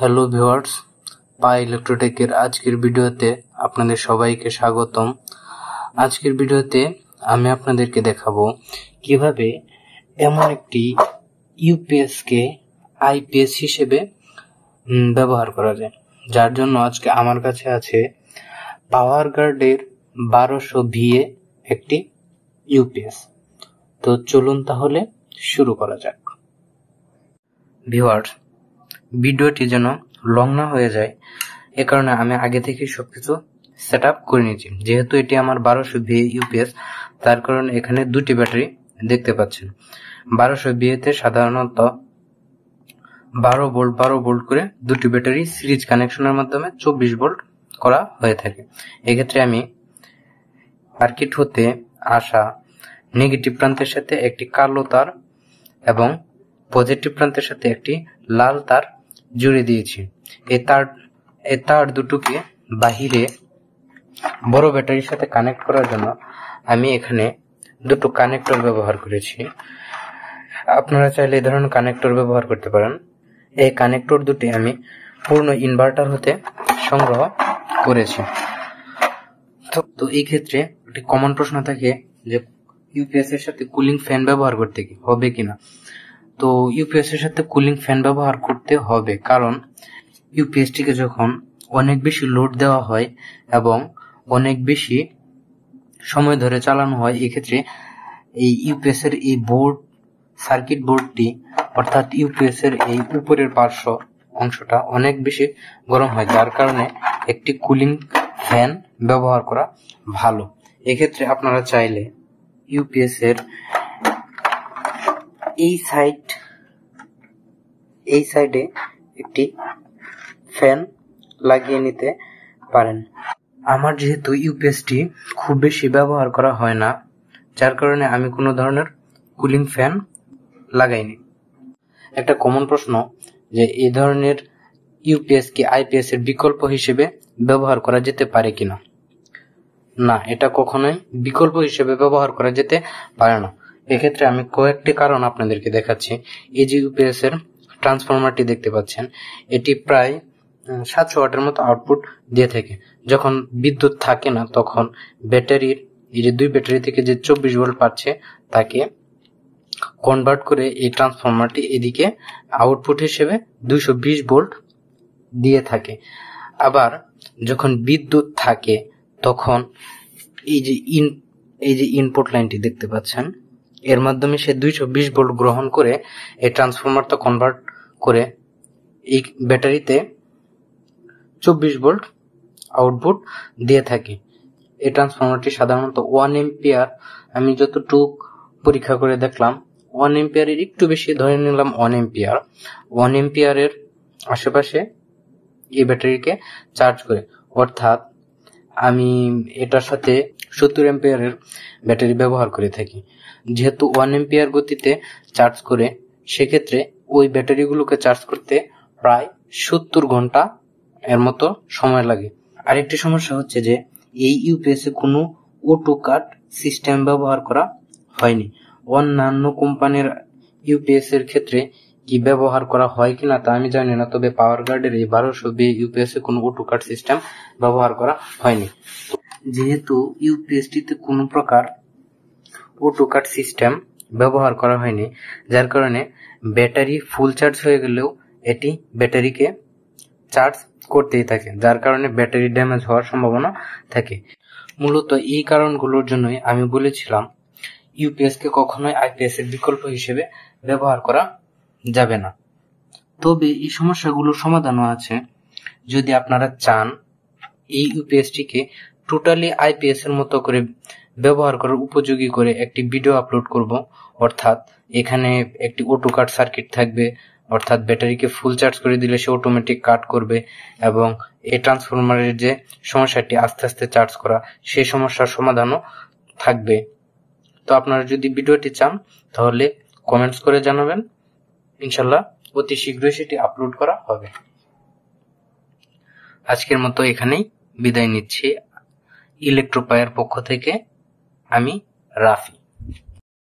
Hello viewers, পাই ইলেকট্রোটেকের আজকের ভিডিওতে আপনাদের সবাইকে স্বাগতম। আজকের ভিডিওতে আমি আপনাদেরকে দেখাবো কিভাবে এমন একটি ইউপিএস কে আইপিএস হিসেবে ব্যবহার করা যায়, যার জন্য আজকে আমার কাছে আছে পাওয়ার গার্ডের 1200 VA একটি ইউপিএস। তো চলুন তাহলে শুরু করা যাক। ভিউয়ার্স, ভিডিওটি যেন লং না হয়ে যায় এ কারণে আমি আগে থেকে সবকিছু সেট আপ করে নিয়েছি। যেহেতু এটি আমার 1200 VA ইউপিএস, তার কারণে এখানে দুটি ব্যাটারি দেখতে পাচ্ছেন। 1200 VA তে সাধারণত 12 ভোল্ট করে দুটি ব্যাটারি সিরিজ কানেকশনের মাধ্যমে 24 ভোল্ট করা হয়ে থাকে। এক্ষেত্রে আমি সার্কিট হতে আসা নেগেটিভ প্রান্তের সাথে একটি কালো তার এবং পজিটিভ প্রান্তের সাথে একটি লাল তার জুড়ে দিয়েছি। এই তার দুটোকে বাহিরে বড় ব্যাটারির সাথে কানেক্ট করার জন্য আমি এখানে দুটো কানেক্টর ব্যবহার করেছি। আপনারা চাইলে এই ধরনের কানেক্টর ব্যবহার করতে পারেন। এই কানেক্টর দুটি আমি পূর্ণ ইনভার্টার হতে সংগ্রহ করেছি। তো এই ক্ষেত্রে একটি কমন প্রশ্ন থাকে যে ইউপিএস এর সাথে কুলিং ফ্যান ব্যবহার করতে হবে কিনা। তো ইউপিএস এর সাথে কুলিং ফ্যান ব্যবহার করতে হবে, কারণ ইউপিএসটিকে যখন অনেক বেশি লোড দেওয়া হয় এবং অনেক বেশি সময় ধরে চালানো হয়, এক্ষেত্রে এই ইউপিএস এর এই বোর্ড সার্কিট বোর্ডটি অর্থাৎ ইউপিএস এর এই উপরের পার্শ্ব অংশটা অনেক বেশি গরম হয়, যার কারণে একটি কুলিং ফ্যান ব্যবহার করা ভালো। এক্ষেত্রে আপনারা চাইলে ইউপিএস এর এই সাইডে একটি ফ্যান লাগিয়ে নিতে পারেন। আমার যেহেতু ইউপিএসটি খুব বেশি ব্যবহার করা হয় না, যার কারণে আমি কোনো ধরনের কুলিং ফ্যান লাগাইনি। একটা কমন প্রশ্ন যে এই ধরনের ইউপিএস কি আইপিএস এর বিকল্প হিসেবে ব্যবহার করা যেতে পারে কিনা। না, এটা কখনোই বিকল্প হিসেবে ব্যবহার করা যেতে পারে না। এক্ষেত্রে আমি কয়েকটি কারণ আপনাদেরকে দেখাচ্ছি। এই যে ইউপিএস এর ট্রান্সফরমারটি দেখতে পাচ্ছেন, এটি প্রায় 700 ওয়াটের মতো আউটপুট দিয়ে থাকে। যখন বিদ্যুৎ থাকে না তখন ব্যাটারির এই যে দুই ব্যাটারি থেকে যে 24 ভোল্ট পাচ্ছে তাকে কনভার্ট করে এই ট্রান্সফরমারটি এদিকে আউটপুট হিসেবে 220 ভোল্ট দিয়ে থাকে। আবার যখন বিদ্যুৎ থাকে তখন এই যে ইনপুট লাইনটি দেখতে পাচ্ছেন, এর মাধ্যমে সে 220 ভোল্ট গ্রহণ করে এই ট্রান্সফরমারটা কনভার্ট করে এই ব্যাটারিতে 24 ভোল্ট আউটপুট দিয়ে থাকে। এই ট্রান্সফরমারটি সাধারণত 1 এম্পিয়ার, আমি যতটুক পরীক্ষা করে দেখলাম 1 এম্পিয়ারের একটু বেশি, ধরে নিলাম 1 এম্পিয়ারের আশেপাশে এই ব্যাটারিকে চার্জ করে। অর্থাৎ আমি এটার সাথে 70 এম্পিয়ারের ব্যাটারি ব্যবহার করে থাকি। যেহেতু 1 এম্পিয়ার গতিতে চার্জ করে, সেক্ষেত্রে ওই ব্যাটারিগুলোকে চার্জ করতে প্রায় 70 ঘন্টা এর মতো সময় লাগে। আরেকটি সমস্যা হচ্ছে যে এই ইউপিএস এ কোনো অটো কাট সিস্টেম ব্যবহার করা হয়নি। অন্যান্য কোম্পানির ইউপিএস এর ক্ষেত্রে কি ব্যবহার করা হয় কিনা তা আমি জানি না, তবে পাওয়ার গার্ডের এই 1200 VA ইউপিএস এ কোনো অটো কাট সিস্টেম ব্যবহার করা হয়নি। যেহেতু ইউপিএসটিতে কোনো প্রকার অটো কাট সিস্টেম ব্যবহার করা হয়নি, যার কারণে ব্যাটারি ফুল চার্জ হয়ে গেলেও এটি ব্যাটারিকে চার্জ করতেই থাকে, যার কারণে ব্যাটারি ড্যামেজ হওয়ার সম্ভাবনা থাকে। মূলত এই কারণগুলোর জন্যই আমি বলেছিলাম ইউপিএস কে কখনোই আইপিএস এর বিকল্প হিসেবে ব্যবহার করা যাবে না। তবে এই সমস্যাগুলোর সমাধানও আছে। যদি আপনারা চান এই ইউপিএসটিকে টোটালি আইপিএস এর মতো করে ব্যবহার করার উপযোগী করে একটি ভিডিও আপলোড করব, অর্থাৎ এখানে একটি অটো কাট সার্কিট থাকবে, অর্থাৎ ব্যাটারিকে ফুল চার্জ করে দিলে সে অটোমেটিক কাট করবে, এবং এই ট্রান্সফরমারের যে সমস্যাটি আস্তে আস্তে চার্জ করা, সেই সমস্যার সমাধানও থাকবে। তো আপনারা যদি ভিডিওটি চান তাহলে কমেন্টস করে জানাবেন, ইনশাল্লাহ অতি শীঘ্রই সেটি আপলোড করা হবে। আজকের মতো এখানেই বিদায় নিচ্ছি। ইলেকট্রোপায়ের পক্ষ থেকে আমি রাফি।